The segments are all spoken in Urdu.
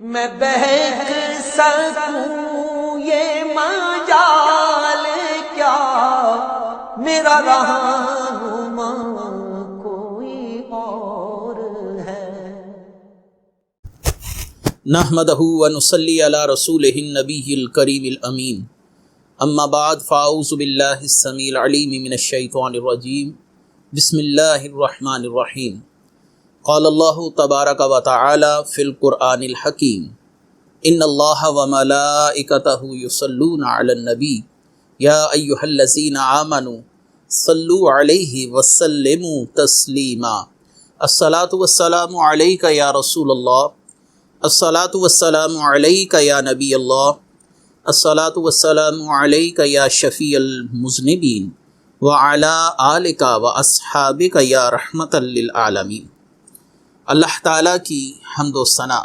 میں بہک سکوں یہ مجال کیا، میرا رہنما کوئی اور ہے۔ نحمدہ ونصلی علی رسولہ النبی الکریم الامین، اما بعد فاعوذ باللہ السمیع العلیم من الشیطان الرجیم، بسم اللہ الرحمن الرحیم۔ قال اللہ تبارک و تعالی فی القرآن الحکیم، ان اللہ وملائکتہ یصلون علی النبی یا ایہا الذین آمنوا صلوا علیہ وسلموا تسلیما۔ الصلاۃ والسلام علیک یا رسول اللہ، الصلاۃ والسلام علیک یا نبی اللہ، الصلاۃ والسلام علیک یا شفیع المذنبین وعلی آلک واصحابک یا رحمۃ للعالمین۔ اللہ تعالیٰ کی حمد و ثنا،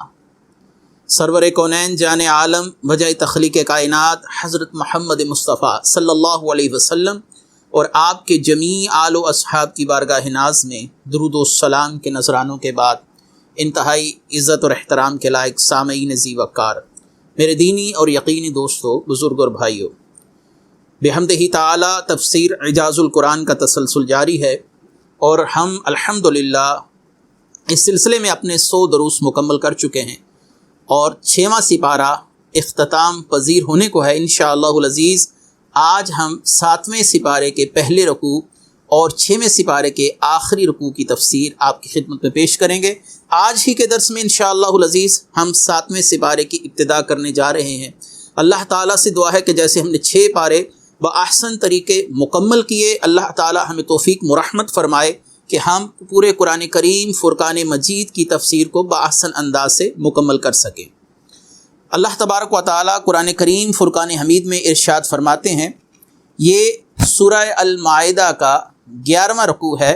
سرور کونین جان عالم وجہ تخلیق کائنات حضرت محمد مصطفیٰ صلی اللہ علیہ وسلم اور آپ کے جمیع آل و اصحاب کی بارگاہ ناز میں درود و سلام کے نذرانوں کے بعد انتہائی عزت اور احترام کے لائق سامعین ذی وقار، میرے دینی اور یقینی دوستو، بزرگ اور بھائیو، بحمدہ تعالی تفسیر اعجاز القرآن کا تسلسل جاری ہے اور ہم الحمدللہ اس سلسلے میں اپنے 100 دروس مکمل کر چکے ہیں اور 6واں سپارہ اختتام پذیر ہونے کو ہے انشاءاللہ العزیز۔ آج ہم 7ویں سپارے کے پہلے رکوع اور 6ویں سپارے کے آخری رکوع کی تفسیر آپ کی خدمت میں پیش کریں گے۔ آج ہی کے درس میں انشاءاللہ العزیز ہم 7ویں سپارے کی ابتدا کرنے جا رہے ہیں۔ اللہ تعالیٰ سے دعا ہے کہ جیسے ہم نے 6 پارے بأحسن طریقے مکمل کیے، اللہ تعالیٰ ہمیں توفیق مرحمت فرمائے کہ ہم پورے قرآن کریم فرقان مجید کی تفسیر کو بأحسن انداز سے مکمل کر سکیں۔ اللہ تبارک و تعالیٰ قرآن کریم فرقان حمید میں ارشاد فرماتے ہیں، یہ سورہ المائدہ کا 11واں رکوع ہے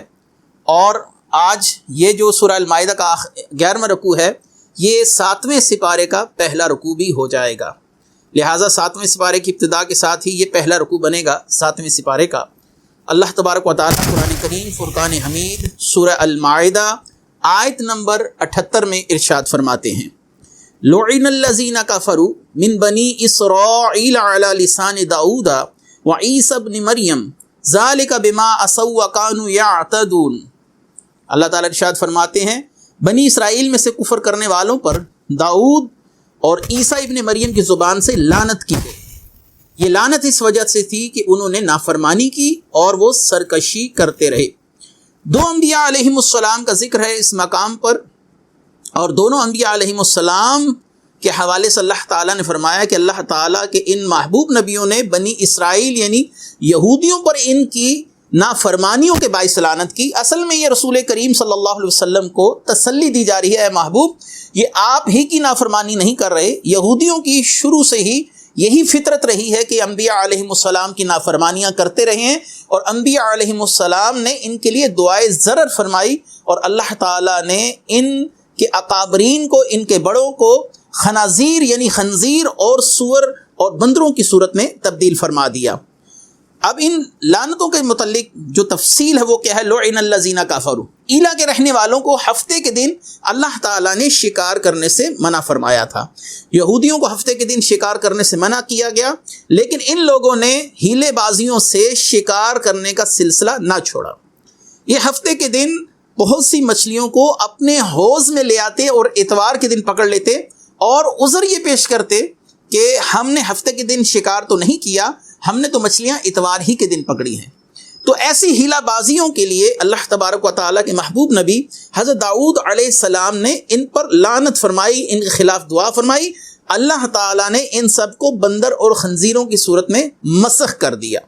اور آج یہ جو سورہ المائدہ کا 11واں رکوع ہے یہ 7ویں سپارے کا پہلا رکوع بھی ہو جائے گا، لہٰذا 7ویں سپارے کی ابتدا کے ساتھ ہی یہ پہلا رکوع بنے گا 7ویں سپارے کا۔ اللہ تبارک و تعالیٰ قرآن کریم فرقان حمید سورہ المائدہ آیت نمبر 78 میں ارشاد فرماتے ہیں، لعن الذین کفروا من بنی اسرائیل علی لسان داؤد وعیسی ابن مریم ذالک بما عصوا وکانوا یعتدون۔ اللہ تعالیٰ ارشاد فرماتے ہیں، بنی اسرائیل میں سے کفر کرنے والوں پر داؤد اور عیسیٰ ابن مریم کی زبان سے لعنت کی گئی۔ یہ لعنت اس وجہ سے تھی کہ انہوں نے نافرمانی کی اور وہ سرکشی کرتے رہے۔ 2 انبیاء علیہم السلام کا ذکر ہے اس مقام پر، اور دونوں انبیاء علیہم السلام کے حوالے سے اللہ تعالیٰ نے فرمایا کہ اللہ تعالیٰ کے ان محبوب نبیوں نے بنی اسرائیل یعنی یہودیوں پر ان کی نافرمانیوں کے باعث لعنت کی۔ اصل میں یہ رسول کریم صلی اللہ علیہ وسلم کو تسلی دی جا رہی ہے، اے محبوب یہ آپ ہی کی نافرمانی نہیں کر رہے، یہودیوں کی شروع سے ہی یہی فطرت رہی ہے کہ انبیاء علیہم السلام کی نافرمانیاں کرتے رہے ہیں، اور انبیاء علیہم السلام نے ان کے لیے دعائے ضرر فرمائی، اور اللہ تعالیٰ نے ان کے اکابرین کو، ان کے بڑوں کو خنازیر یعنی خنزیر اور سور اور بندروں کی صورت میں تبدیل فرما دیا۔ اب ان لعنتوں کے متعلق جو تفصیل ہے وہ کیا ہے، لعن الذین کفروا، ایلا کے رہنے والوں کو ہفتے کے دن اللہ تعالیٰ نے شکار کرنے سے منع فرمایا تھا۔ یہودیوں کو ہفتے کے دن شکار کرنے سے منع کیا گیا، لیکن ان لوگوں نے ہیلے بازیوں سے شکار کرنے کا سلسلہ نہ چھوڑا۔ یہ ہفتے کے دن بہت سی مچھلیوں کو اپنے حوض میں لے آتے اور اتوار کے دن پکڑ لیتے اور عذر یہ پیش کرتے کہ ہم نے ہفتے کے دن شکار تو نہیں کیا، ہم نے تو مچھلیاں اتوار ہی کے دن پکڑی ہیں۔ تو ایسی ہیلہ بازیوں کے لیے اللہ تبارک و تعالیٰ کے محبوب نبی حضرت داؤد علیہ السلام نے ان پر لعنت فرمائی، ان کے خلاف دعا فرمائی۔ اللہ تعالیٰ نے ان سب کو بندر اور خنزیروں کی صورت میں مسخ کر دیا۔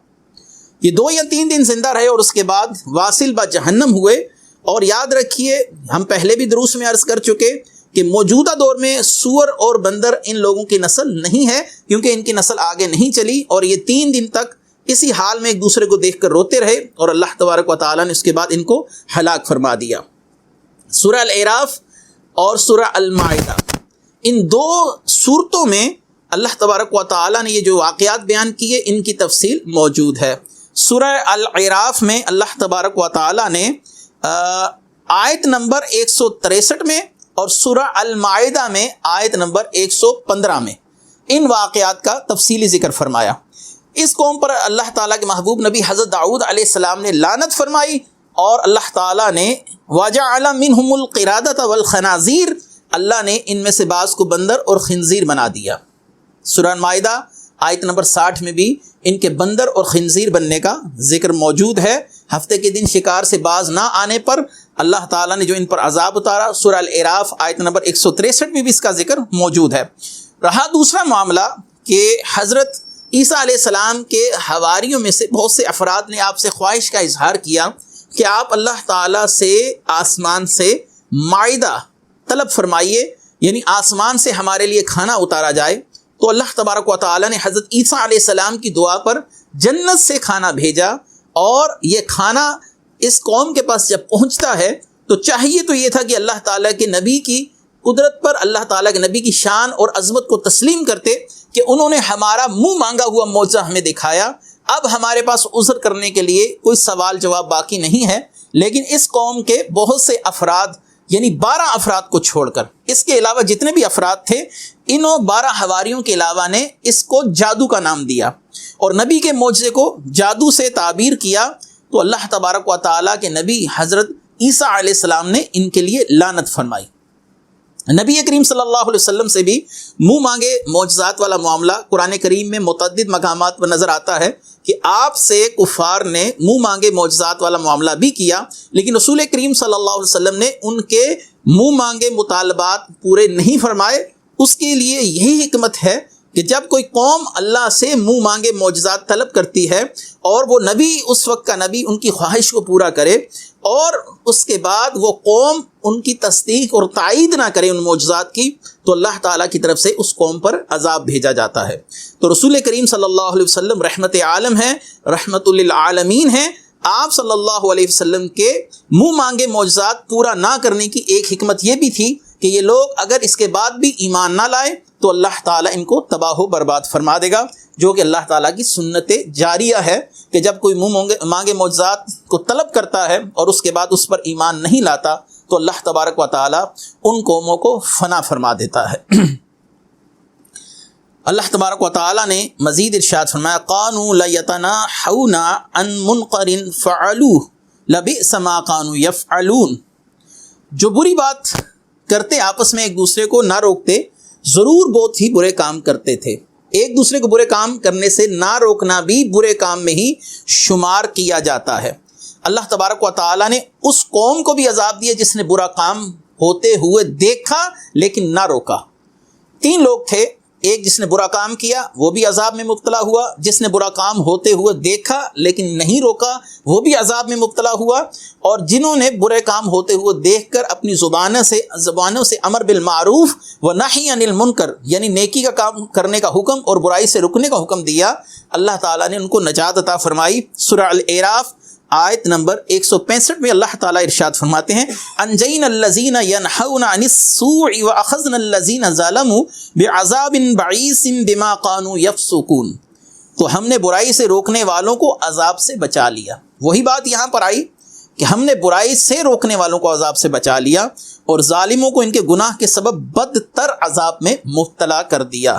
یہ 2 یا 3 دن زندہ رہے اور اس کے بعد واصل با جہنم ہوئے۔ اور یاد رکھیے، ہم پہلے بھی دروس میں عرض کر چکے کہ موجودہ دور میں سور اور بندر ان لوگوں کی نسل نہیں ہے، کیونکہ ان کی نسل آگے نہیں چلی، اور یہ 3 دن تک اسی حال میں ایک دوسرے کو دیکھ کر روتے رہے، اور اللہ تبارک و تعالیٰ نے اس کے بعد ان کو ہلاک فرما دیا۔ سورہ الاعراف اور سورہ المائدہ، ان 2 صورتوں میں اللہ تبارک و تعالیٰ نے یہ جو واقعات بیان کیے ان کی تفصیل موجود ہے۔ سورہ الاعراف میں اللہ تبارک و تعالیٰ نے آیت نمبر 163 میں اور سورہ المائدہ میں آیت نمبر 115 میں ان واقعات کا تفصیلی ذکر فرمایا۔ اس قوم پر اللہ تعالیٰ کے محبوب نبی حضرت داؤد علیہ السلام نے لعنت فرمائی، اور اللہ تعالیٰ نے وَجَعَلَ مِنْهُمُ الْقِرَادَةَ وَالْخَنَازِيرَ، اللہ نے ان میں سے بعض کو بندر اور خنزیر بنا دیا۔ سورہ مائدہ آیت نمبر 60 میں بھی ان کے بندر اور خنزیر بننے کا ذکر موجود ہے۔ ہفتے کے دن شکار سے باز نہ آنے پر اللہ تعالیٰ نے جو ان پر عذاب اتارا، سورہ الاعراف آیت نمبر 163 میں بھی اس کا ذکر موجود ہے۔ رہا دوسرا معاملہ کہ حضرت عیسیٰ علیہ السلام کے حواریوں میں سے بہت سے افراد نے آپ سے خواہش کا اظہار کیا کہ آپ اللہ تعالیٰ سے آسمان سے مائدہ طلب فرمائیے، یعنی آسمان سے ہمارے لیے کھانا اتارا جائے۔ تو اللہ تبارک و تعالیٰ نے حضرت عیسیٰ علیہ السلام کی دعا پر جنت سے کھانا بھیجا، اور یہ کھانا اس قوم کے پاس جب پہنچتا ہے تو چاہیے تو یہ تھا کہ اللہ تعالیٰ کے نبی کی قدرت پر اللہ تعالیٰ کے نبی کی شان اور عظمت کو تسلیم کرتے کہ انہوں نے ہمارا منہ مانگا ہوا معجزہ ہمیں دکھایا، اب ہمارے پاس عذر کرنے کے لیے کوئی سوال جواب باقی نہیں ہے۔ لیکن اس قوم کے بہت سے افراد، یعنی 12 افراد کو چھوڑ کر، اس کے علاوہ جتنے بھی افراد تھے، انہوں 12 حواریوں کے علاوہ نے اس کو جادو کا نام دیا اور نبی کے معجزے کو جادو سے تعبیر کیا۔ تو اللہ تبارک و تعالیٰ کے نبی حضرت عیسیٰ علیہ السلام نے ان کے لیے لعنت فرمائی۔ نبی کریم صلی اللہ علیہ وسلم سے بھی منہ مانگے معجزات والا معاملہ قرآن کریم میں متعدد مقامات پر نظر آتا ہے کہ آپ سے کفار نے منہ مانگے معجزات والا معاملہ بھی کیا، لیکن رسول کریم صلی اللہ علیہ وسلم نے ان کے منہ مانگے مطالبات پورے نہیں فرمائے۔ اس کے لیے یہی حکمت ہے کہ جب کوئی قوم اللہ سے منہ مانگے معجزات طلب کرتی ہے اور وہ نبی، اس وقت کا نبی، ان کی خواہش کو پورا کرے، اور اس کے بعد وہ قوم ان کی تصدیق اور تائید نہ کرے ان معجزات کی، تو اللہ تعالیٰ کی طرف سے اس قوم پر عذاب بھیجا جاتا ہے۔ تو رسول کریم صلی اللہ علیہ وسلم رحمت عالم ہیں، رحمت للعالمین ہیں۔ آپ صلی اللہ علیہ وسلم کے منہ مانگے معجزات پورا نہ کرنے کی ایک حکمت یہ بھی تھی کہ یہ لوگ اگر اس کے بعد بھی ایمان نہ لائے تو اللہ تعالیٰ ان کو تباہ و برباد فرما دے گا، جو کہ اللہ تعالیٰ کی سنت جاریہ ہے کہ جب کوئی منہ مانگے معجزات کو طلب کرتا ہے اور اس کے بعد اس پر ایمان نہیں لاتا تو اللہ تبارک و تعالیٰ ان قوموں کو فنا فرما دیتا ہے۔ اللہ تبارک و تعالیٰ نے مزید ارشاد فرمایا، قَانُوا لَيَتَنَاحَوْنَ عَن مُنْقَرٍ فَعَلُوهُ لَبِئْسَ مَا كَانُوا يَفْعَلُونَ، جو بری بات کرتے آپس میں ایک دوسرے کو نہ روکتے، ضرور بہت ہی برے کام کرتے تھے۔ ایک دوسرے کو برے کام کرنے سے نہ روکنا بھی برے کام میں ہی شمار کیا جاتا ہے۔ اللہ تبارک و تعالیٰ نے اس قوم کو بھی عذاب دیا جس نے برا کام ہوتے ہوئے دیکھا لیکن نہ روکا۔ 3 لوگ تھے، ایک جس نے برا کام کیا وہ بھی عذاب میں مبتلا ہوا، جس نے برا کام ہوتے ہوئے دیکھا لیکن نہیں روکا وہ بھی عذاب میں مبتلا ہوا، اور جنہوں نے برے کام ہوتے ہوئے دیکھ کر اپنی زبانوں سے امر بالمعروف و نہی عن المنکر، یعنی نیکی کا کام کرنے کا حکم اور برائی سے رکنے کا حکم دیا، اللہ تعالیٰ نے ان کو نجات عطا فرمائی۔ سورہ الاعراف آیت نمبر 165 میں اللہ تعالیٰ ارشاد فرماتے ہیں، انجینا الذین ینہون عن السوء واخذنا الذین ظلموا بعذاب بعیس بما قانوا یفسقون، تو ہم نے برائی سے روکنے والوں کو عذاب سے بچا لیا۔ وہی بات یہاں پر آئی کہ ہم نے برائی سے روکنے والوں کو عذاب سے بچا لیا اور ظالموں کو ان کے گناہ کے سبب بدتر عذاب میں مبتلا کر دیا۔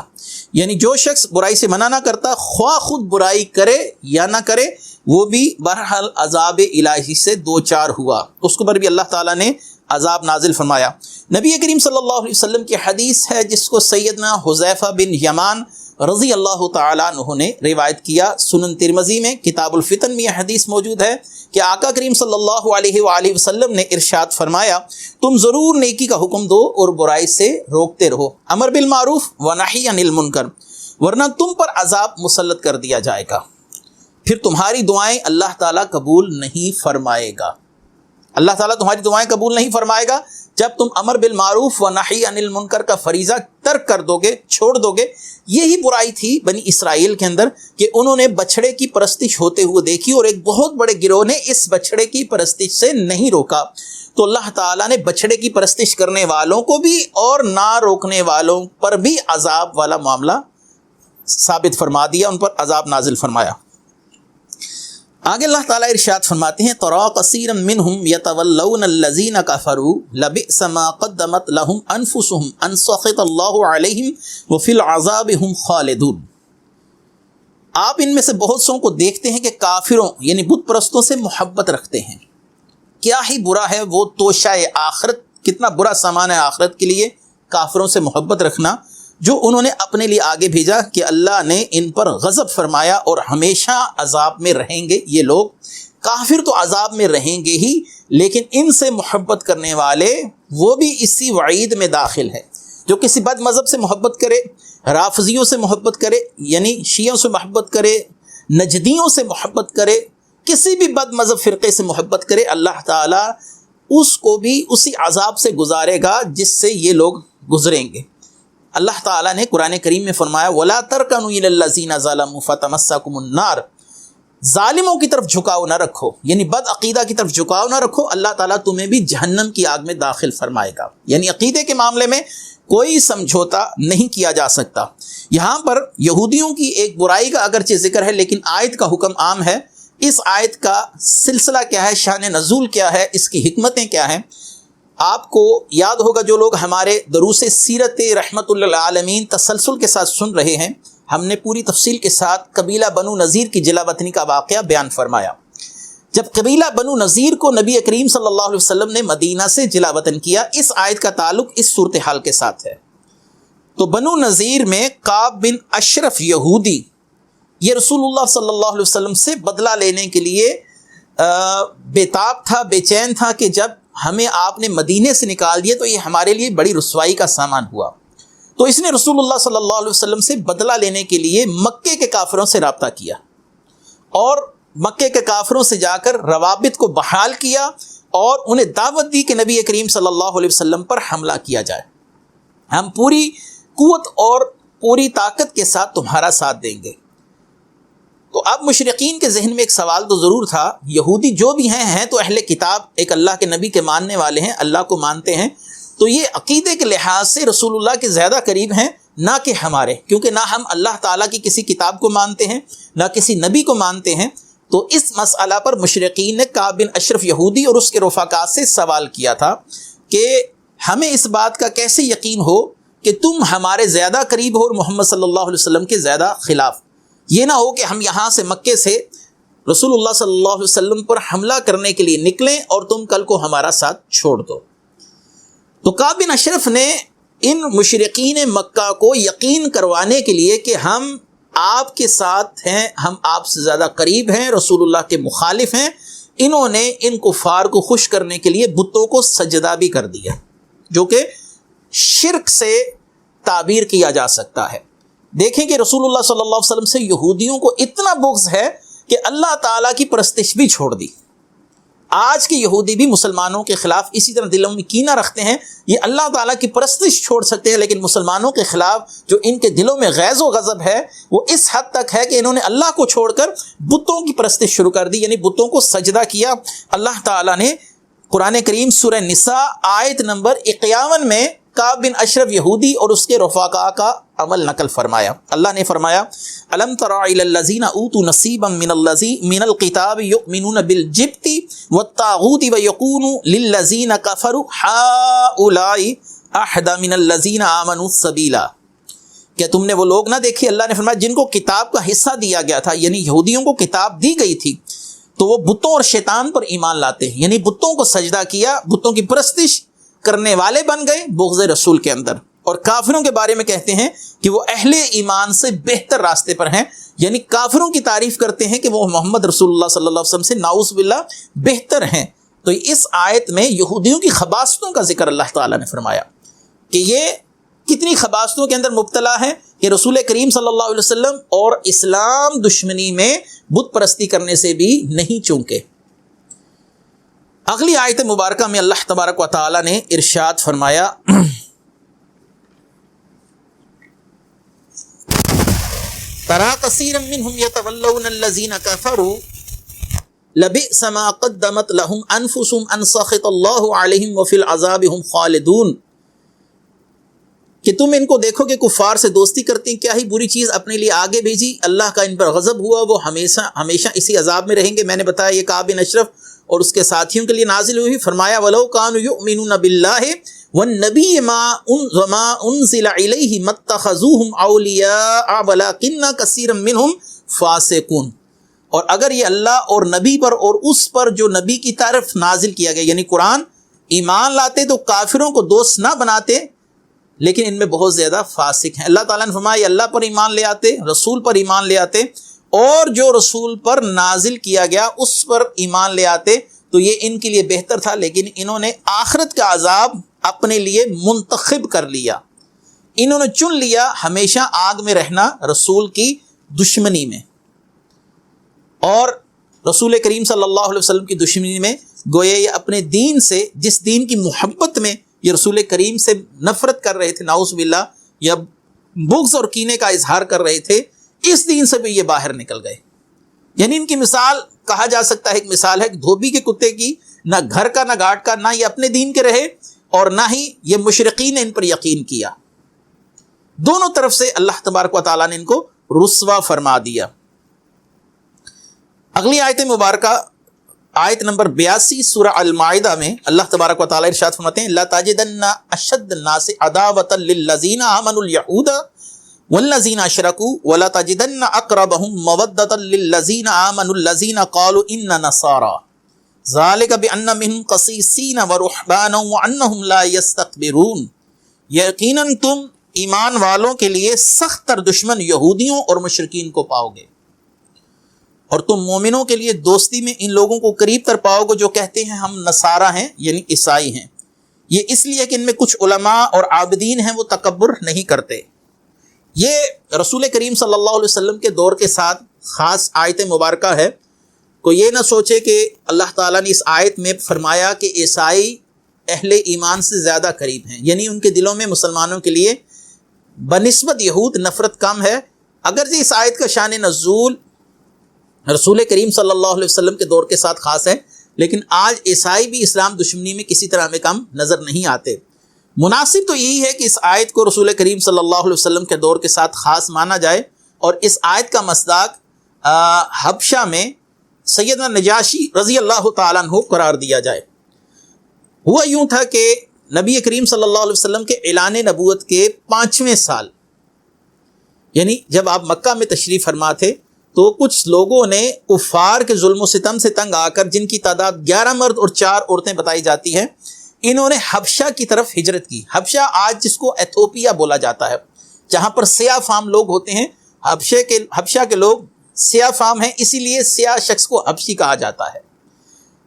یعنی جو شخص برائی سے منع نہ کرتا، خواہ خود برائی کرے یا نہ کرے، وہ بھی بہرحال عذاب الہی سے دوچار ہوا، اس کے اوپر بھی اللہ تعالیٰ نے عذاب نازل فرمایا۔ نبی کریم صلی اللہ علیہ وسلم کی حدیث ہے جس کو سیدنا حذیفہ بن یمان رضی اللہ تعالیٰ عنہ نے روایت کیا، سنن ترمذی میں کتاب الفتن میں یہ حدیث موجود ہے کہ آقا کریم صلی اللہ علیہ وآلہ وسلم نے ارشاد فرمایا، تم ضرور نیکی کا حکم دو اور برائی سے روکتے رہو، امر بالمعروف و نہی عن المنکر، ورنہ تم پر عذاب مسلط کر دیا جائے گا، پھر تمہاری دعائیں اللہ تعالیٰ قبول نہیں فرمائے گا۔ اللہ تعالیٰ تمہاری دعائیں قبول نہیں فرمائے گا جب تم امر بالمعروف و نہی عن المنکر کا فریضہ ترک کر دو گے، چھوڑ دو گے۔ یہی برائی تھی بنی اسرائیل کے اندر کہ انہوں نے بچھڑے کی پرستش ہوتے ہوئے دیکھی اور ایک بہت بڑے گروہ نے اس بچھڑے کی پرستش سے نہیں روکا، تو اللہ تعالیٰ نے بچھڑے کی پرستش کرنے والوں کو بھی اور نہ روکنے والوں پر بھی عذاب والا معاملہ ثابت فرما دیا، ان پر عذاب نازل فرمایا۔ آگے اللہ تعالیٰ ارشاد فرماتے ہیں ترى كثيرا منهم يتولون الذين كفروا لبئس ما قدمت لهم انفسهم ان سخط الله عليهم وفي العذاب هم خالدون. آپ ان میں سے بہت سو کو دیکھتے ہیں کہ کافروں یعنی بت پرستوں سے محبت رکھتے ہیں. کیا ہی برا ہے وہ توشہ آخرت، کتنا برا سامان ہے آخرت کے لیے کافروں سے محبت رکھنا، جو انہوں نے اپنے لیے آگے بھیجا کہ اللہ نے ان پر غضب فرمایا اور ہمیشہ عذاب میں رہیں گے. یہ لوگ کافر تو عذاب میں رہیں گے ہی، لیکن ان سے محبت کرنے والے وہ بھی اسی وعید میں داخل ہے. جو کسی بد مذہب سے محبت کرے، رافضیوں سے محبت کرے یعنی شیعوں سے محبت کرے، نجدیوں سے محبت کرے، کسی بھی بد مذہب فرقے سے محبت کرے، اللہ تعالیٰ اس کو بھی اسی عذاب سے گزارے گا جس سے یہ لوگ گزریں گے. اللہ تعالیٰ نے قرآن کریم میں فرمایا وَلَا تَرْكَنُوا إِلَى الَّذِينَ ظَلَمُوا فَتَمَسَّكُمُ النَّارُ. ظالموں کی طرف جھکاؤ نہ رکھو، یعنی بد عقیدہ کی طرف جھکاؤ نہ رکھو، اللہ تعالیٰ تمہیں بھی جہنم کی آگ میں داخل فرمائے گا. یعنی عقیدے کے معاملے میں کوئی سمجھوتا نہیں کیا جا سکتا. یہاں پر یہودیوں کی ایک برائی کا اگرچہ ذکر ہے لیکن آیت کا حکم عام ہے. اس آیت کا سلسلہ کیا ہے، شان نزول کیا ہے، اس کی حکمتیں کیا ہیں؟ آپ کو یاد ہوگا جو لوگ ہمارے دروس سیرت رحمت للعالمین تسلسل کے ساتھ سن رہے ہیں، ہم نے پوری تفصیل کے ساتھ قبیلہ بنو نذیر کی جلا وطنی کا واقعہ بیان فرمایا. جب قبیلہ بنو نذیر کو نبی کریم صلی اللہ علیہ وسلم نے مدینہ سے جلا وطن کیا، اس آیت کا تعلق اس صورتحال کے ساتھ ہے. تو بنو نذیر میں کعب بن اشرف یہودی یہ رسول اللہ صلی اللہ علیہ وسلم سے بدلہ لینے کے لیے بےتاب تھا، بے چین تھا کہ جب ہمیں آپ نے مدینے سے نکال دیا تو یہ ہمارے لیے بڑی رسوائی کا سامان ہوا. تو اس نے رسول اللہ صلی اللہ علیہ وسلم سے بدلہ لینے کے لیے مکے کے کافروں سے رابطہ کیا اور مکے کے کافروں سے جا کر روابط کو بحال کیا اور انہیں دعوت دی کہ نبی کریم صلی اللہ علیہ وسلم پر حملہ کیا جائے، ہم پوری قوت اور پوری طاقت کے ساتھ تمہارا ساتھ دیں گے. تو اب مشرقین کے ذہن میں ایک سوال تو ضرور تھا، یہودی جو بھی ہیں تو اہل کتاب، ایک اللہ کے نبی کے ماننے والے ہیں، اللہ کو مانتے ہیں، تو یہ عقیدے کے لحاظ سے رسول اللہ کے زیادہ قریب ہیں نہ کہ ہمارے، کیونکہ نہ ہم اللہ تعالیٰ کی کسی کتاب کو مانتے ہیں نہ کسی نبی کو مانتے ہیں. تو اس مسئلہ پر مشرقین نے کعب بن اشرف یہودی اور اس کے رفقا سے سوال کیا تھا کہ ہمیں اس بات کا کیسے یقین ہو کہ تم ہمارے زیادہ قریب ہو اور محمد صلی اللہ علیہ وسلم کے زیادہ خلاف. یہ نہ ہو کہ ہم یہاں سے مکے سے رسول اللہ صلی اللہ علیہ وسلم پر حملہ کرنے کے لیے نکلیں اور تم کل کو ہمارا ساتھ چھوڑ دو. تو کعب بن اشرف نے ان مشرقین مکہ کو یقین کروانے کے لیے کہ ہم آپ کے ساتھ ہیں، ہم آپ سے زیادہ قریب ہیں، رسول اللہ کے مخالف ہیں، انہوں نے ان کفار کو خوش کرنے کے لیے بتوں کو سجدہ بھی کر دیا، جو کہ شرک سے تعبیر کیا جا سکتا ہے. دیکھیں کہ رسول اللہ صلی اللہ علیہ وسلم سے یہودیوں کو اتنا بغض ہے کہ اللہ تعالیٰ کی پرستش بھی چھوڑ دی. آج کے یہودی بھی مسلمانوں کے خلاف اسی طرح دلوں میں کینہ رکھتے ہیں. یہ اللہ تعالیٰ کی پرستش چھوڑ سکتے ہیں لیکن مسلمانوں کے خلاف جو ان کے دلوں میں غیظ و غضب ہے وہ اس حد تک ہے کہ انہوں نے اللہ کو چھوڑ کر بتوں کی پرستش شروع کر دی، یعنی بتوں کو سجدہ کیا. اللہ تعالیٰ نے قرآن کریم سورہ نساء آیت نمبر 51 میں کعب بن اشرف یہودی اور اس کے رفقا کا عمل نقل فرمایا. اللہ نے فرمایا الم تر الی الذین اوتوا نصیبا من الکتاب یؤمنون بالجبت والطاغوت ویقولون للذین کفروا ہؤلاء اہدی من الذین آمنوا سبیلا. کیا تم نے وہ لوگ نہ دیکھے، اللہ نے فرمایا جن کو کتاب کا حصہ دیا گیا تھا، یعنی یہودیوں کو کتاب دی گئی تھی، تو وہ بتوں اور شیطان پر ایمان لاتے ہیں، یعنی بتوں کو سجدہ کیا، بتوں کی پرستش کرنے والے بن گئے بغض رسول کے اندر. اور کافروں کے بارے میں کہتے ہیں کہ وہ اہل ایمان سے بہتر راستے پر ہیں، یعنی کافروں کی تعریف کرتے ہیں کہ وہ محمد رسول اللہ صلی اللہ علیہ وسلم سے نعوذ باللہ بہتر ہیں. تو اس آیت میں یہودیوں کی خباثتوں کا ذکر اللہ تعالیٰ نے فرمایا کہ یہ کتنی خباثتوں کے اندر مبتلا ہے کہ رسول کریم صلی اللہ علیہ وسلم اور اسلام دشمنی میں بت پرستی کرنے سے بھی نہیں چونکے. اگلی آیت مبارکہ میں اللہ تبارک و تعالی نے ارشاد فرمایا ترى كثيرا منهم يتولون الذين كفروا لبئس ما قدمت لهم انفسهم ان سخط الله عليهم وفي العذاب هم خالدون. کہ تم ان کو دیکھو کہ کفار سے دوستی کرتے ہیں، کیا ہی بری چیز اپنے لیے آگے بھیجی، اللہ کا ان پر غضب ہوا، وہ ہمیشہ اسی عذاب میں رہیں گے۔ میں نے بتایا یہ کعب بن اشرف اور اس کے ساتھیوں کے لیے نازل ہوئی۔ فرمایا وَلَوْ كَانُوا يُؤْمِنُونَ بِاللَّهِ وَالنَّبِيِّ مَا أُنزِلَ إِلَيْهِ مَا اتَّخَذُوهُمْ أَوْلِيَاءَ وَلَكِنَّ كَثِيرًا مِّنْهُمْ فَاسِقُونَ، اور اگر یہ اللہ اور نبی پر اور اس پر جو نبی کی طرف نازل کیا گیا یعنی قرآن ایمان لاتے تو کافروں کو دوست نہ بناتے، لیکن ان میں بہت زیادہ فاسق ہیں۔ اللہ تعالیٰ نے فرمایا اللہ پر ایمان لے آتے، رسول پر ایمان لے آتے، اور جو رسول پر نازل کیا گیا اس پر ایمان لے آتے تو یہ ان کے لیے بہتر تھا، لیکن انہوں نے آخرت کا عذاب اپنے لیے منتخب کر لیا، انہوں نے چن لیا ہمیشہ آگ میں رہنا رسول کی دشمنی میں، اور رسول کریم صلی اللہ علیہ وسلم کی دشمنی میں۔ گویا یہ اپنے دین سے، جس دین کی محبت میں یہ رسول کریم سے نفرت کر رہے تھے، نعوذ باللہ، یا بغض اور کینے کا اظہار کر رہے تھے، اس دین سے بھی یہ باہر نکل گئے۔ یعنی ان کی مثال کہا جا سکتا ہے، ایک مثال ہے دھوبی کے کتے کی، نہ گھر کا نہ گھاٹ کا، نہ یہ اپنے دین کے رہے اور نہ ہی یہ مشرقین نے ان پر یقین کیا، دونوں طرف سے اللہ تبارک و تعالیٰ نے ان کو رسوا فرما دیا۔ اگلی آیت مبارکہ آیت نمبر 82 سورہ المائدہ میں اللہ تبارک و تعالیٰ ارشاد فرماتے ہیں لَتَجِدَنَّ أَشَدَّ النَّاسِ عَدَاوَةً لِلَّذِينَ آمَنُوا الْيَهُودَ وَالَّذِينَ أَشْرَكُوا وَلَتَجِدَنَّ أَقْرَبَهُمْ مَوَدَّةً لِلَّذِينَ آمَنُوا الَّذِينَ قَالُوا إِنَّا نَصَارَىٰ ذَلِكَ بِأَنَّ مِنْهُمْ قَسِيسِينَ وَرُهْبَانًا وَأَنَّهُمْ لَا يَسْتَكْبِرُونَ، یقیناً تم ایمان والوں کے لیے سخت تر دشمن یہودیوں اور مشرکین کو پاؤ گے، اور تم مومنوں کے لیے دوستی میں ان لوگوں کو قریب تر پاؤ گے جو کہتے ہیں ہم نصارہ ہیں یعنی عیسائی ہیں۔ یہ اس لیے کہ ان میں کچھ علماء اور عابدین ہیں وہ تکبر نہیں کرتے۔ یہ رسول کریم صلی اللہ علیہ وسلم کے دور کے ساتھ خاص آیت مبارکہ ہے۔ کوئی یہ نہ سوچے کہ اللہ تعالیٰ نے اس آیت میں فرمایا کہ عیسائی اہل ایمان سے زیادہ قریب ہیں، یعنی ان کے دلوں میں مسلمانوں کے لیے بنسبت یہود نفرت کم ہے۔ اگرچہ اس آیت کا شان نزول رسول کریم صلی اللہ علیہ وسلم کے دور کے ساتھ خاص ہے، لیکن آج عیسائی بھی اسلام دشمنی میں کسی طرح میں کم نظر نہیں آتے۔ مناسب تو یہی ہے کہ اس آیت کو رسول کریم صلی اللہ علیہ وسلم کے دور کے ساتھ خاص مانا جائے، اور اس آیت کا مصداق حبشہ میں سیدنا نجاشی رضی اللہ تعالیٰ عنہ قرار دیا جائے۔ ہوا یوں تھا کہ نبی کریم صلی اللہ علیہ وسلم کے اعلان نبوت کے 5ویں سال، یعنی جب آپ مکہ میں تشریف فرما تھے، تو کچھ لوگوں نے کفار کے ظلم و ستم سے تنگ آ کر، جن کی تعداد 11 مرد اور 4 عورتیں بتائی جاتی ہیں، انہوں نے حبشہ کی طرف ہجرت کی۔ حبشہ آج جس کو ایتھوپیا بولا جاتا ہے، جہاں پر سیاہ فام لوگ ہوتے ہیں، حبشہ کے لوگ سیاہ فام ہیں، اسی لیے سیاہ شخص کو حبشی کہا جاتا ہے۔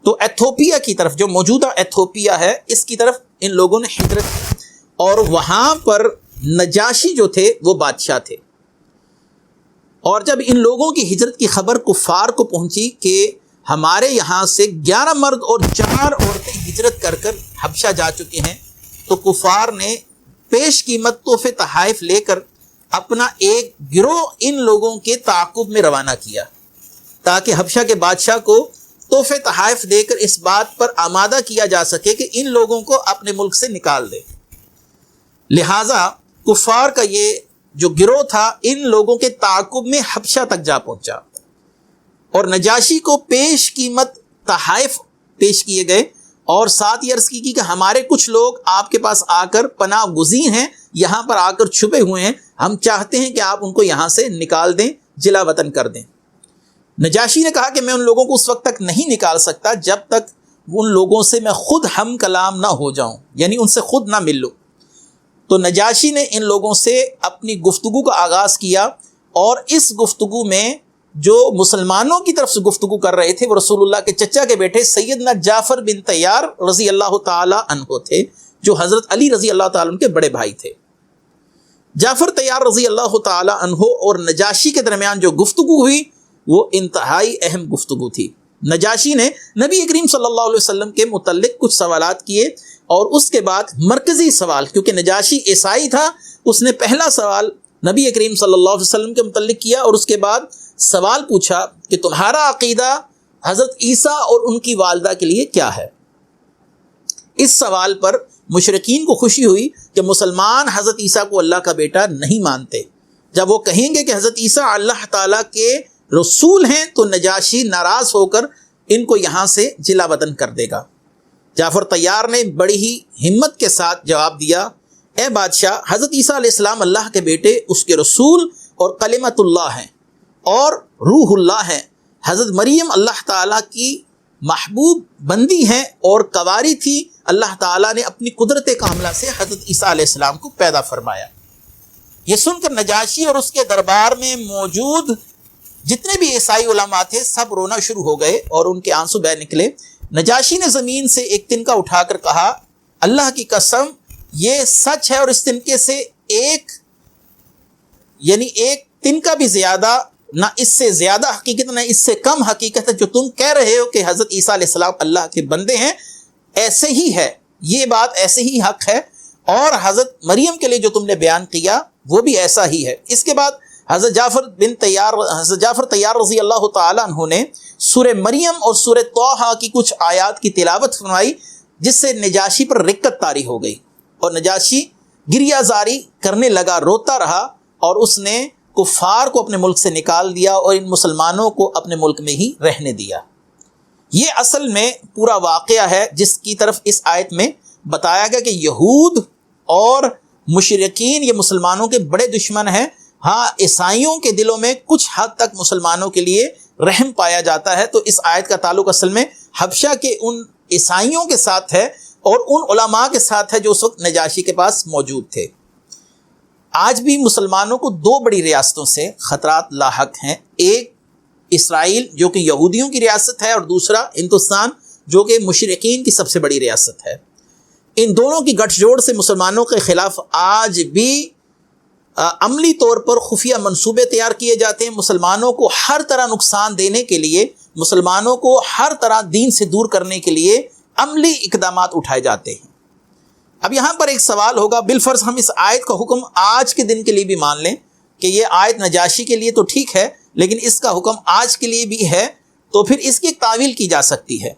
تو ایتھوپیا کی طرف، جو موجودہ ایتھوپیا ہے، اس کی طرف ان لوگوں نے ہجرت کی، اور وہاں پر نجاشی جو تھے وہ بادشاہ تھے۔ اور جب ان لوگوں کی ہجرت کی خبر کفار کو پہنچی کہ ہمارے یہاں سے 11 مرد اور 4 عورتیں ہجرت کر کر حبشہ جا چکے ہیں، تو کفار نے پیش قیمت تحفے تحائف لے کر اپنا ایک گروہ ان لوگوں کے تعاقب میں روانہ کیا، تاکہ حبشہ کے بادشاہ کو تحفے تحائف دے کر اس بات پر آمادہ کیا جا سکے کہ ان لوگوں کو اپنے ملک سے نکال دے۔ لہٰذا کفار کا یہ جو گروہ تھا ان لوگوں کے تعاقب میں حبشہ تک جا پہنچا، اور نجاشی کو پیش قیمت تحائف پیش کیے گئے، اور ساتھ یہ عرض کی کہ ہمارے کچھ لوگ آپ کے پاس آ کر پناہ گزین ہیں، یہاں پر آ کر چھپے ہوئے ہیں، ہم چاہتے ہیں کہ آپ ان کو یہاں سے نکال دیں، جلا وطن کر دیں۔ نجاشی نے کہا کہ میں ان لوگوں کو اس وقت تک نہیں نکال سکتا جب تک ان لوگوں سے میں خود ہم کلام نہ ہو جاؤں، یعنی ان سے خود نہ مل لوں۔ تو نجاشی نے ان لوگوں سے اپنی گفتگو کا آغاز کیا، اور اس گفتگو میں جو مسلمانوں کی طرف سے گفتگو کر رہے تھے وہ رسول اللہ کے چچا کے بیٹے سیدنا جعفر بن طیار رضی اللہ تعالی عنہ تھے، جو حضرت علی رضی اللہ تعالی عنہ کے بڑے بھائی تھے۔ جعفر طیار رضی اللہ تعالی عنہ اور نجاشی کے درمیان جو گفتگو ہوئی وہ انتہائی اہم گفتگو تھی۔ نجاشی نے نبی کریم صلی اللہ علیہ وسلم کے متعلق کچھ سوالات کیے، اور اس کے بعد مرکزی سوال، کیونکہ نجاشی عیسائی تھا، اس نے پہلا سوال نبی کریم صلی اللہ علیہ وسلم کے متعلق کیا، اور اس کے بعد سوال پوچھا کہ تمہارا عقیدہ حضرت عیسیٰ اور ان کی والدہ کے لیے کیا ہے۔ اس سوال پر مشرکین کو خوشی ہوئی کہ مسلمان حضرت عیسیٰ کو اللہ کا بیٹا نہیں مانتے۔ جب وہ کہیں گے کہ حضرت عیسیٰ اللہ تعالیٰ کے رسول ہیں تو نجاشی ناراض ہو کر ان کو یہاں سے جلا وطن کر دے گا۔ جعفر طیار نے بڑی ہی ہمت کے ساتھ جواب دیا، اے بادشاہ، حضرت عیسیٰ علیہ السلام اللہ کے بیٹے، اس کے رسول اور کلمت اللہ ہیں اور روح اللہ ہیں۔ حضرت مریم اللہ تعالیٰ کی محبوب بندی ہیں اور کنواری تھی، اللہ تعالیٰ نے اپنی قدرت کاملہ سے حضرت عیسیٰ علیہ السلام کو پیدا فرمایا۔ یہ سن کر نجاشی اور اس کے دربار میں موجود جتنے بھی عیسائی علماء تھے سب رونا شروع ہو گئے اور ان کے آنسو بہہ نکلے۔ نجاشی نے زمین سے ایک تنکا اٹھا کر کہا، اللہ کی قسم یہ سچ ہے اور اس تنکے سے ایک تنکا بھی زیادہ، نہ اس سے زیادہ حقیقت نہ اس سے کم حقیقت ہے جو تم کہہ رہے ہو کہ حضرت عیسیٰ علیہ السلام اللہ کے بندے ہیں، ایسے ہی ہے، یہ بات ایسے ہی حق ہے، اور حضرت مریم کے لیے جو تم نے بیان کیا وہ بھی ایسا ہی ہے۔ اس کے بعد حضرت جعفر طیار رضی اللہ تعالیٰ عنہ نے سورہ مریم اور سورہ طٰہٰ کی کچھ آیات کی تلاوت فرمائی، جس سے نجاشی پر رقت طاری ہو گئی اور نجاشی گریہ زاری کرنے لگا، روتا رہا، اور اس نے کفار کو اپنے ملک سے نکال دیا اور ان مسلمانوں کو اپنے ملک میں ہی رہنے دیا۔ یہ اصل میں پورا واقعہ ہے جس کی طرف اس آیت میں بتایا گیا کہ یہود اور مشرکین یہ مسلمانوں کے بڑے دشمن ہیں۔ ہاں، عیسائیوں کے دلوں میں کچھ حد تک مسلمانوں کے لیے رحم پایا جاتا ہے، تو اس آیت کا تعلق اصل میں حبشہ کے ان عیسائیوں کے ساتھ ہے اور ان علماء کے ساتھ ہے جو اس وقت نجاشی کے پاس موجود تھے۔ آج بھی مسلمانوں کو دو بڑی ریاستوں سے خطرات لاحق ہیں، ایک اسرائیل جو کہ یہودیوں کی ریاست ہے اور دوسرا ہندوستان جو کہ مشرکین کی سب سے بڑی ریاست ہے۔ ان دونوں کی گٹھ جوڑ سے مسلمانوں کے خلاف آج بھی عملی طور پر خفیہ منصوبے تیار کیے جاتے ہیں، مسلمانوں کو ہر طرح نقصان دینے کے لیے، مسلمانوں کو ہر طرح دین سے دور کرنے کے لیے عملی اقدامات اٹھائے جاتے ہیں۔ اب یہاں پر ایک سوال ہوگا، بالفرض ہم اس آیت کا حکم آج کے دن کے لیے بھی مان لیں کہ یہ آیت نجاشی کے لیے تو ٹھیک ہے، لیکن اس کا حکم آج کے لیے بھی ہے، تو پھر اس کی ایک تعویل کی جا سکتی ہے۔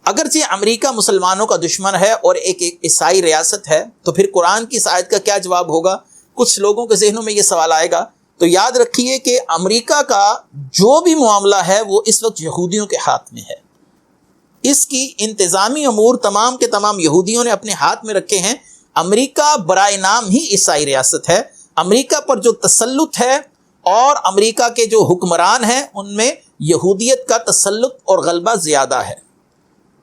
اگرچہ امریکہ مسلمانوں کا دشمن ہے اور ایک عیسائی ریاست ہے، تو پھر قرآن کی اس آیت کا کیا جواب ہوگا؟ کچھ لوگوں کے ذہنوں میں یہ سوال آئے گا۔ تو یاد رکھیے کہ امریکہ کا جو بھی معاملہ ہے وہ اس وقت یہودیوں کے ہاتھ میں ہے، اس کی انتظامی امور تمام کے تمام یہودیوں نے اپنے ہاتھ میں رکھے ہیں۔ امریکہ برائے نام ہی عیسائی ریاست ہے، امریکہ پر جو تسلط ہے اور امریکہ کے جو حکمران ہیں ان میں یہودیت کا تسلط اور غلبہ زیادہ ہے،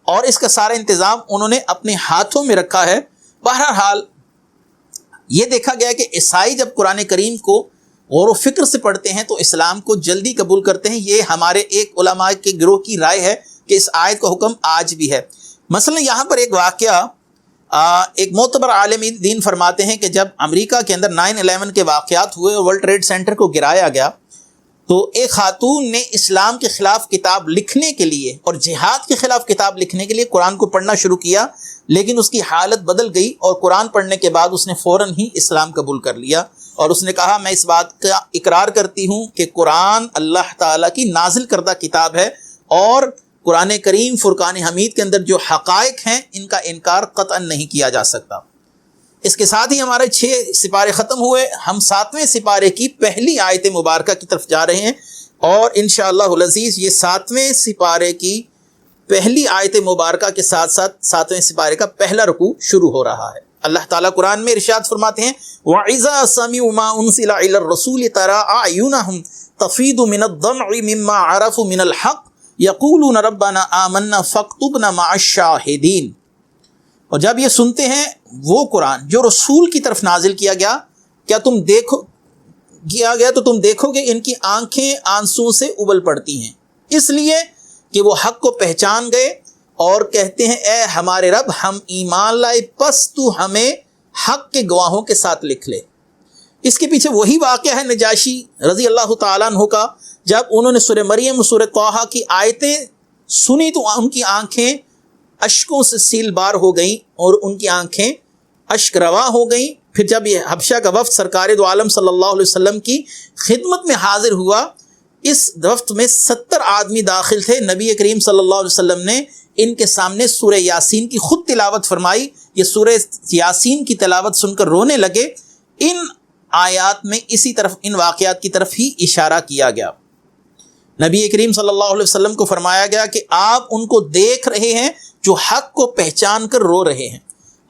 اور اس کا سارا انتظام انہوں نے اپنے ہاتھوں میں رکھا ہے۔ بہرحال یہ دیکھا گیا کہ عیسائی جب قرآن کریم کو غور و فکر سے پڑھتے ہیں تو اسلام کو جلدی قبول کرتے ہیں۔ یہ ہمارے ایک علماء کے گروہ کی رائے ہے کہ اس آیت کا حکم آج بھی ہے۔ مثلا یہاں پر ایک واقعہ ایک معتبر عالم دین فرماتے ہیں کہ جب امریکہ کے اندر 9/11 کے واقعات ہوئے اور ورلڈ ٹریڈ سینٹر کو گرایا گیا تو ایک خاتون نے اسلام کے خلاف کتاب لکھنے کے لیے اور جہاد کے خلاف کتاب لکھنے کے لیے قرآن کو پڑھنا شروع کیا، لیکن اس کی حالت بدل گئی اور قرآن پڑھنے کے بعد اس نے فوراً ہی اسلام قبول کر لیا، اور اس نے کہا میں اس بات کا اقرار کرتی ہوں کہ قرآن اللہ تعالیٰ کی نازل کردہ کتاب ہے، اور قرآن کریم فرقان حمید کے اندر جو حقائق ہیں ان کا انکار قطعاً نہیں کیا جا سکتا۔ اس کے ساتھ ہی ہمارے 6 سپارے ختم ہوئے، ہم 7ویں سپارے کی پہلی آیت مبارکہ کی طرف جا رہے ہیں، اور انشاءاللہ العزیز یہ 7ویں سپارے کی پہلی آیت مبارکہ کے ساتھ ساتھ 7ویں سپارے کا پہلا رکوع شروع ہو رہا ہے۔ اللہ تعالیٰ قرآن میں ارشاد فرماتے ہیں وَإِذَا سَمِعُوا مَا أُنزِلَ إِلَى الرَّسُولِ تَرَىٰ أَعْيُنَهُمْ تَفِيضُ مِنَ الدَّمْعِ مِمَّا عَرَفُوا مِنَ الْحَقِّ يَقُولُونَ رَبَّنَا آمَنَّا فَاكْتُبْنَا مَعَ الشَّاهِدِينَ۔ اور جب یہ سنتے ہیں وہ قرآن جو رسول کی طرف نازل کیا گیا، کیا تم دیکھو گے ان کی آنکھیں آنسوں سے ابل پڑتی ہیں، اس لیے کہ وہ حق کو پہچان گئے اور کہتے ہیں اے ہمارے رب ہم ایمان لائے، پس تو ہمیں حق کے گواہوں کے ساتھ لکھ لے۔ اس کے پیچھے وہی واقعہ ہے نجاشی رضی اللہ تعالیٰ عنہ کا، جب انہوں نے سورہ مریم سورہ طٰہٰ کی آیتیں سنی تو ان کی آنکھیں اشکوں سے سیل بار ہو گئیں اور ان کی آنکھیں اشک رواں ہو گئیں۔ پھر جب یہ حبشہ کا وفد سرکار دو عالم صلی اللہ علیہ وسلم کی خدمت میں حاضر ہوا اس وقت میں 70 آدمی داخل تھے. نبی کریم صلی اللہ علیہ وسلم نے ان کے سامنے سورہ یاسین کی خود تلاوت فرمائی. یہ سورہ یاسین کی تلاوت سن کر رونے لگے. ان آیات میں اسی طرف ان واقعات کی طرف ہی اشارہ کیا گیا. نبی کریم صلی اللہ علیہ وسلم کو فرمایا گیا کہ آپ ان کو دیکھ رہے ہیں جو حق کو پہچان کر رو رہے ہیں.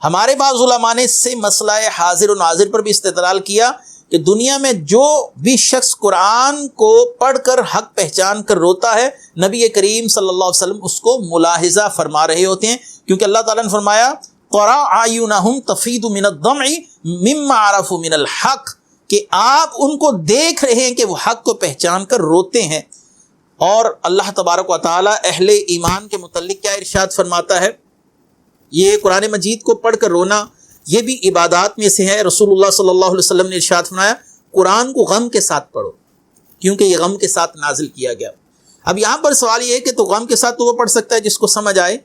ہمارے بعض علماء نے اس سے مسئلہ حاضر و ناظر پر بھی استدلال کیا کہ دنیا میں جو بھی شخص قرآن کو پڑھ کر حق پہچان کر روتا ہے نبی کریم صلی اللہ علیہ وسلم اس کو ملاحظہ فرما رہے ہوتے ہیں، کیونکہ اللہ تعالیٰ نے فرمایا تَرَىٰ أَعْيُنَهُمْ تَفِيضُ مِنَ الدَّمْعِ مِمَّا عَرَفُوا مِنَ الْحَقِّ، کہ آپ ان کو دیکھ رہے ہیں کہ وہ حق کو پہچان کر روتے ہیں. اور اللہ تبارک و تعالیٰ اہل ایمان کے متعلق کیا ارشاد فرماتا ہے؟ یہ قرآن مجید کو پڑھ کر رونا یہ بھی عبادات میں سے ہے. رسول اللہ صلی اللہ علیہ وسلم نے ارشاد فرمایا قرآن کو غم کے ساتھ پڑھو، کیونکہ یہ غم کے ساتھ نازل کیا گیا. اب یہاں پر سوال یہ ہے کہ تو غم کے ساتھ تو وہ پڑھ سکتا ہے جس کو سمجھ آئے،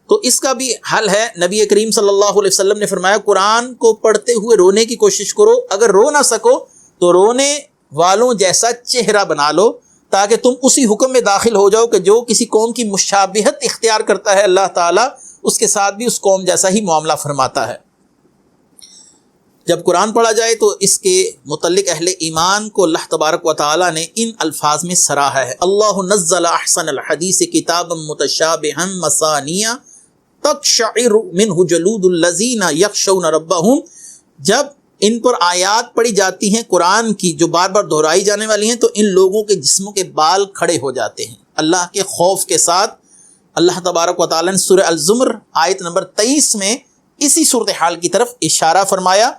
تو اس کا بھی حل ہے. نبی کریم صلی اللہ علیہ وسلم نے فرمایا قرآن کو پڑھتے ہوئے رونے کی کوشش کرو. اگر رو نہ سکو تو رونے والوں جیسا چہرہ بنا لو، تاکہ تم اسی حکم میں داخل ہو جاؤ کہ جو کسی قوم کی مشابہت اختیار کرتا ہے اللہ تعالیٰ اس کے ساتھ بھی اس قوم جیسا ہی معاملہ فرماتا ہے. جب قرآن پڑھا جائے تو اس کے متعلق اہل ایمان کو اللہ تبارک و تعالیٰ نے ان الفاظ میں سراہا ہے. اللہ نزل احسن الحدیث کتابا متشابہا مثانیہ تقشعر منہ جلود الذین یخشون ربہم. جب ان پر آیات پڑھی جاتی ہیں قرآن کی جو بار بار دہرائی جانے والی ہیں تو ان لوگوں کے جسموں کے بال کھڑے ہو جاتے ہیں اللہ کے خوف کے ساتھ. اللہ تبارک و تعالیٰ نے سورہ الزمر آیت نمبر 23 میں اسی صورتحال کی طرف اشارہ فرمایا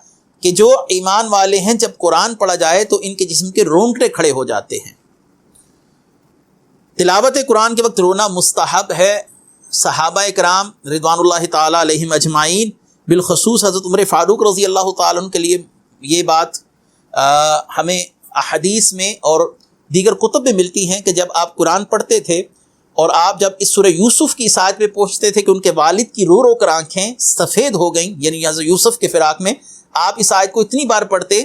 کہ جو ایمان والے ہیں جب قرآن پڑھا جائے تو ان کے جسم کے رونگٹے کھڑے ہو جاتے ہیں. تلاوت قرآن کے وقت رونا مستحب ہے. صحابہ کرام رضوان اللہ تعالیٰ علیہم اجمعین بالخصوص حضرت عمر فاروق رضی اللہ تعالیٰ عنہ کے لیے یہ بات ہمیں احادیث میں اور دیگر کتب میں ملتی ہیں کہ جب آپ قرآن پڑھتے تھے اور آپ جب اس سورہ یوسف کی اس آیت پہ پہنچتے تھے کہ ان کے والد کی رو رو کر آنکھیں سفید ہو گئیں، یعنی حضرت یوسف کے فراق میں آپ اس آیت کو اتنی بار پڑھتے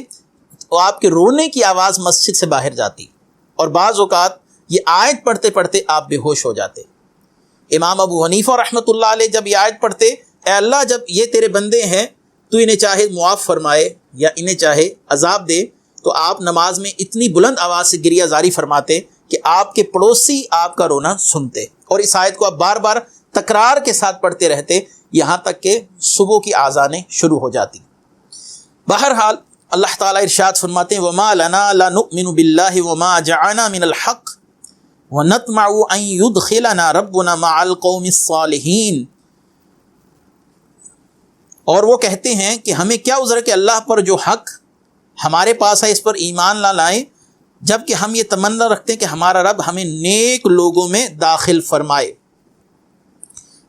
تو آپ کے رونے کی آواز مسجد سے باہر جاتی، اور بعض اوقات یہ آیت پڑھتے پڑھتے آپ بے ہوش ہو جاتے. امام ابو حنیفہ رحمۃ اللہ علیہ جب یہ آیت پڑھتے اے اللہ جب یہ تیرے بندے ہیں تو انہیں چاہے معاف فرمائے یا انہیں چاہے عذاب دے، تو آپ نماز میں اتنی بلند آواز سے گریہ زاری فرماتے کہ آپ کے پڑوسی آپ کا رونا سنتے، اور اس آیت کو آپ بار بار تکرار کے ساتھ پڑھتے رہتے یہاں تک کہ صبح کی آذانیں شروع ہو جاتی. بہرحال اللہ تعالیٰ ارشاد فرماتے ہیں وَمَا لَنَا لَا نُؤْمِنُ بِاللَّهِ وَمَا جَعَلْنَا مِنَ الْحَقِّ وَنَطْمَعُ أَن يُدْخِلَنَا رَبُّنَا مَعَ الْقَوْمِ الصَّالِحِينَ. اور وہ کہتے ہیں کہ ہمیں کیا عذر کہ اللہ پر جو حق ہمارے پاس ہے اس پر ایمان نہ لائیں، جبکہ ہم یہ تمنا رکھتے ہیں کہ ہمارا رب ہمیں نیک لوگوں میں داخل فرمائے.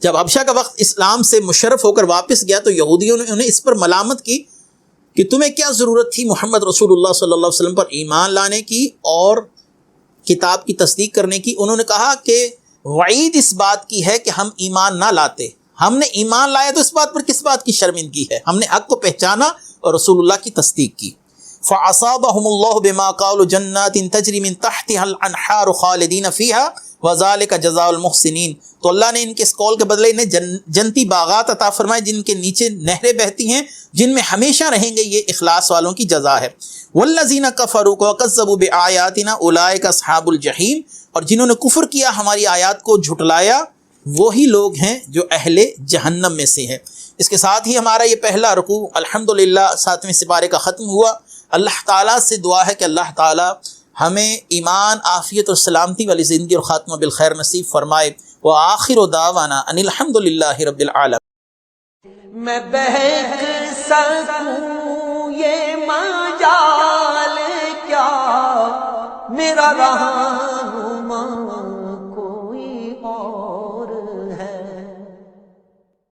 جب حبشہ کا وقت اسلام سے مشرف ہو کر واپس گیا تو یہودیوں نے انہیں اس پر ملامت کی کہ تمہیں کیا ضرورت تھی محمد رسول اللہ صلی اللہ علیہ وسلم پر ایمان لانے کی اور کتاب کی تصدیق کرنے کی. انہوں نے کہا کہ وعید اس بات کی ہے کہ ہم ایمان نہ لاتے، ہم نے ایمان لایا تو اس بات پر کس بات کی شرمندگی ہے، ہم نے حق کو پہچانا اور رسول اللہ کی تصدیق کی. فَأَصَابَهُمُ اللَّهُ بِمَا قَالُوا جَنَّاتٍ تَجْرِي مِن تَحْتِهَا الْأَنْهَارُ خَالِدِينَ فِيهَا وَذَلِكَ جَزَاءُ الْمُحْسِنِينَ. تو اللہ نے ان کے اس قول کے بدلے انہیں جنتی باغات عطا فرمائے جن کے نیچے نہریں بہتی ہیں، جن میں ہمیشہ رہیں گے، یہ اخلاص والوں کی جزا ہے. وَالَّذِينَ كَفَرُوا وَكَذَّبُوا بِآيَاتِنَا أُولَٰئِكَ أَصْحَابُ الْجَحِيمِ. اور جنہوں نے کفر کیا ہماری آیات کو جھٹلایا وہی لوگ ہیں جو اہل جہنم میں سے ہیں. اس کے ساتھ ہی ہمارا یہ پہلا رکوع الحمدللہ 7ویں سپارے کا ختم ہوا. اللہ تعالیٰ سے دعا ہے کہ اللہ تعالیٰ ہمیں ایمان، عافیت اور سلامتی والی زندگی اور خاتمہ بالخیر نصیب فرمائے. وآخر دعوانا ان الحمدللہ رب العالمین. میں بہک سکوں یہ مجال کیا میرا رہا